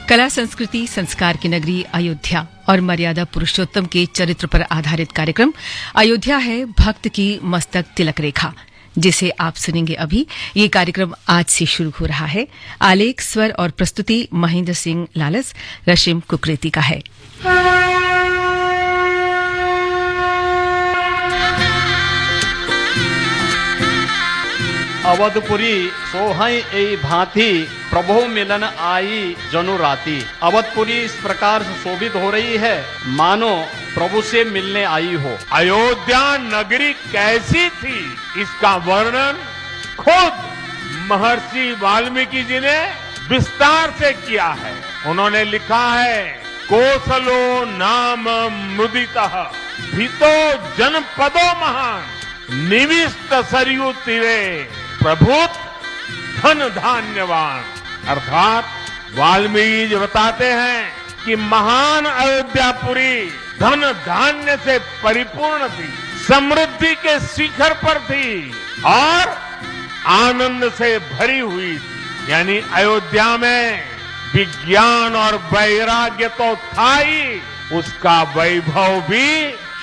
कला संस्कृति संस्कार की नगरी अयोध्या और मर्यादा पुरुषोत्तम के चरित्र पर आधारित कार्यक्रम अयोध्या है भक्त की मस्तक तिलक रेखा, जिसे आप सुनेंगे अभी। ये कार्यक्रम आज से शुरू हो रहा है। आलेख, स्वर और प्रस्तुति महेंद्र सिंह लालस, रशिम कुकरेती का है। अवधपुरी सोहई ए भांति प्रभु मिलन आई जनु राती। अवधपुरी इस प्रकार से शोभित हो रही है मानो प्रभु से मिलने आई हो। अयोध्या नगरी कैसी थी, इसका वर्णन खुद महर्षि वाल्मीकि जी ने विस्तार से किया है। उन्होंने लिखा है, कोसलो नाम मुदितः भीतो जनपदो महान निविष्ट सरयू तीरे प्रभुत धन धान्यवान। अर्थात वाल्मीकि जी बताते हैं कि महान अयोध्यापुरी धन धान्य से परिपूर्ण थी, समृद्धि के शिखर पर थी और आनंद से भरी हुई थी। यानी अयोध्या में विज्ञान और वैराग्य तो था ही, उसका वैभव भी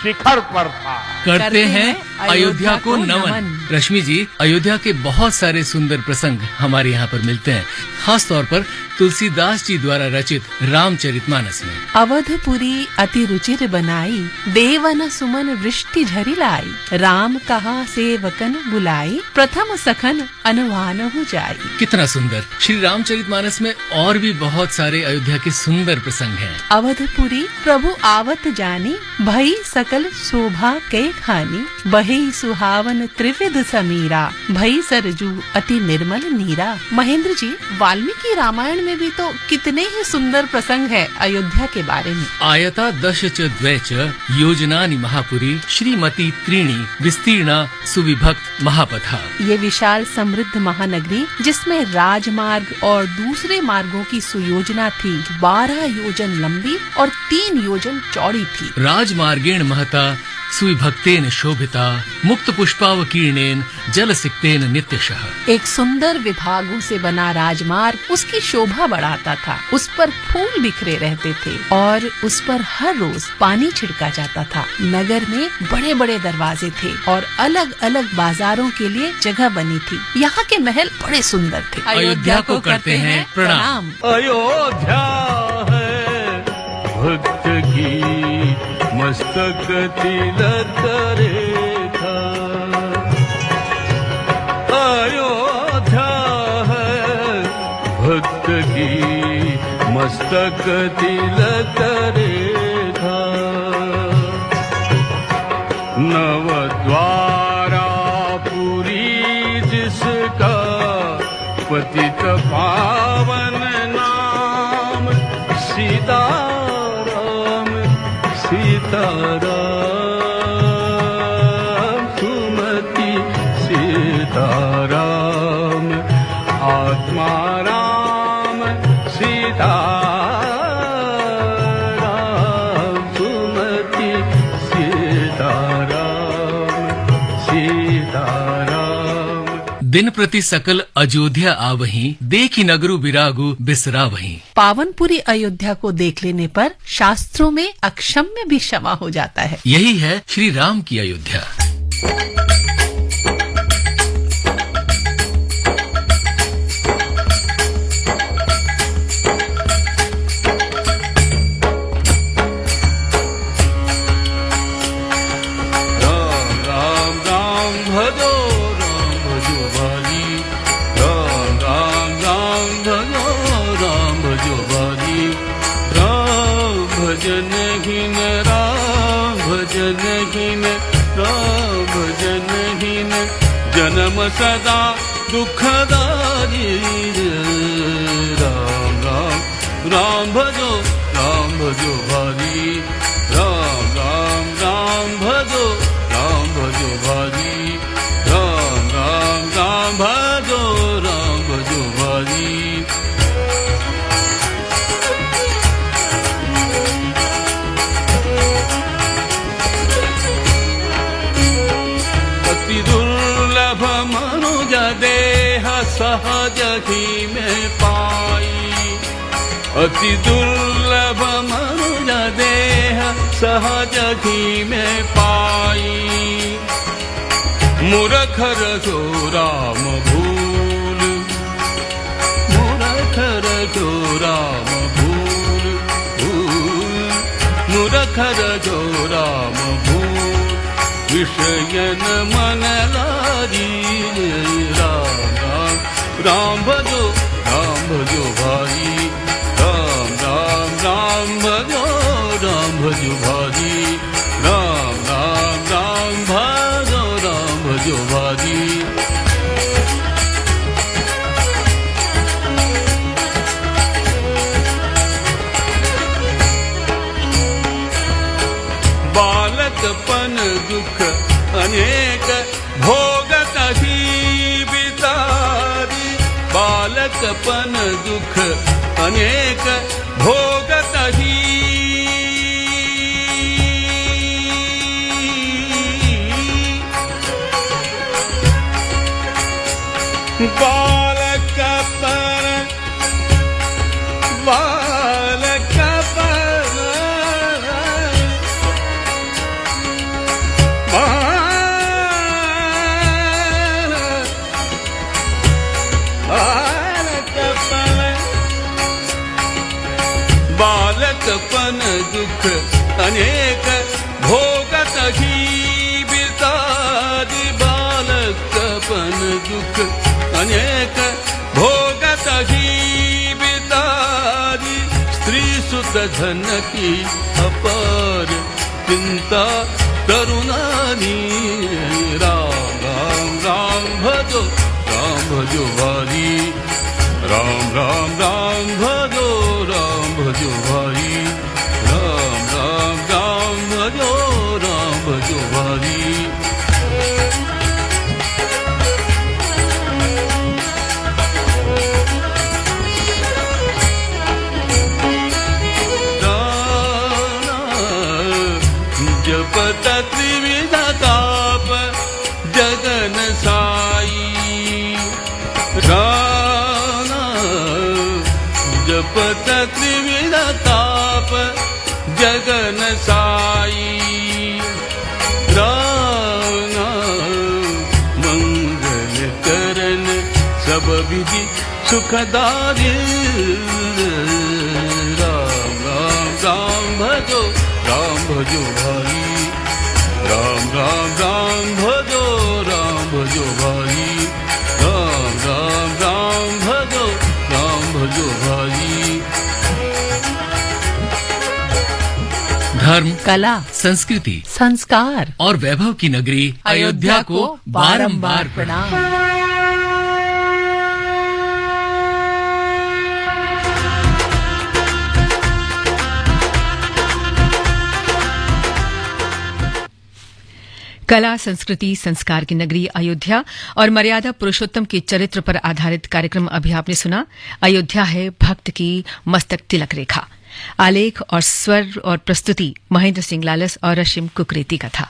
शिखर पर था। करते हैं अयोध्या को नमन। रश्मि जी, अयोध्या के बहुत सारे सुंदर प्रसंग हमारे यहाँ पर मिलते हैं, खास तौर पर तुलसीदास जी द्वारा रचित रामचरितमानस में। अवधपुरी अति रुचिर बनाई, देवन सुमन वृष्टि झरी लाई। राम कहा सेवकन बुलाई, प्रथम सखन अनुवान हो जाई। कितना सुंदर। श्री रामचरितमानस में और भी बहुत सारे अयोध्या के सुंदर प्रसंग हैं। अवधपुरी प्रभु आवत जानी, भई सकल शोभा के खानी। बही सुहावन त्रिविध समीरा, भई सरजू अति निर्मल नीरा। महेंद्र जी, वाल्मीकि रामायण में भी तो कितने ही सुंदर प्रसंग है अयोध्या के बारे में। आयता दश च द्वै च योजनानि महापुरी, श्रीमती त्रीणी विस्तीर्णा सुविभक्त महापथा। ये विशाल समृद्ध महानगरी, जिसमें राजमार्ग और दूसरे मार्गों की सुयोजना थी, 12 योजन लंबी और 3 योजन चौड़ी थी। राजमार्गेण महता सुविभक्तेन शोभिता, मुक्त पुष्पावकीर्णेन जल सिक्तेन नित्यशः। एक सुंदर विभागों से बना राजमार्ग उसकी शोभा बढ़ाता था। उस पर फूल बिखरे रहते थे और उस पर हर रोज पानी छिड़का जाता था। नगर में बड़े बड़े दरवाजे थे और अलग अलग बाजारों के लिए जगह बनी थी। यहाँ के महल बड़े सुंदर थे। अयोध्या को करते हैं प्रणाम। अयोध्या है भक्त की मस्तक तिलक रेखा। अयोध्या है भक्त की मस्तक तिलक रेखा। नवद्वारा पुरी जिसका, पतित पावन नाम सीताराम। सीताराम सुमति सीताराम, आत्मा राम सीताराम सुमति सीताराम सीताराम। दिन प्रति सकल अयोध्या आवहीं, देखी नगरु बिरागु बिसरावहीं। पावनपुरी अयोध्या को देख लेने पर शास्त्रों में अक्षम्य भी क्षमा हो जाता है। यही है श्री राम की अयोध्या। जन्म सदा दुखदारी। राम राम राम भजो भारी। राम राम राम भजो भारी। राम राम राम भजो भारी। अति दुर्लभ मनुज देह सहज ही में पाई। अति दुर्लभ मनुज देह सहज ही में पाई मूर्ख रजो राम भूल मूर्ख रजो राम भूल मूर्ख रजो राम भूल विषयन मन लारी राम भजो भाई राम राम राम भजो भाई राम राम राम भजो भाई बालकपन दुख अनेक भोगत ही बितारी बालकपन दुख अनेक भोगत ही बालकपन दुख अनेक भोगत ही बितारी बालकपन दुख अनेक भोगत ही बितारी स्त्री सुत धन की अपार चिंता करुणानी राम राम राम भजो भारी राम राम राम भजो भाई राम राम राम भजो भाई जपत त्रिविध ताप जगन साई जपत त्रिविध ताप जगन साई राम मंगल करन सब विधि सुखदारी राम राम राम भजो भाई राम राम राम भजो भाई राम राम राम भजो भाई धर्म, कला, संस्कृति, संस्कार और वैभव की नगरी अयोध्या को बारंबार प्रणाम। कला, संस्कृति, संस्कार की नगरी अयोध्या और मर्यादा पुरुषोत्तम के चरित्र पर आधारित कार्यक्रम अभी आपने सुना। अयोध्या है भक्त की मस्तक तिलक रेखा। आलेख और स्वर और प्रस्तुति महेंद्र सिंह लालस और रशिम कुकरेती का था।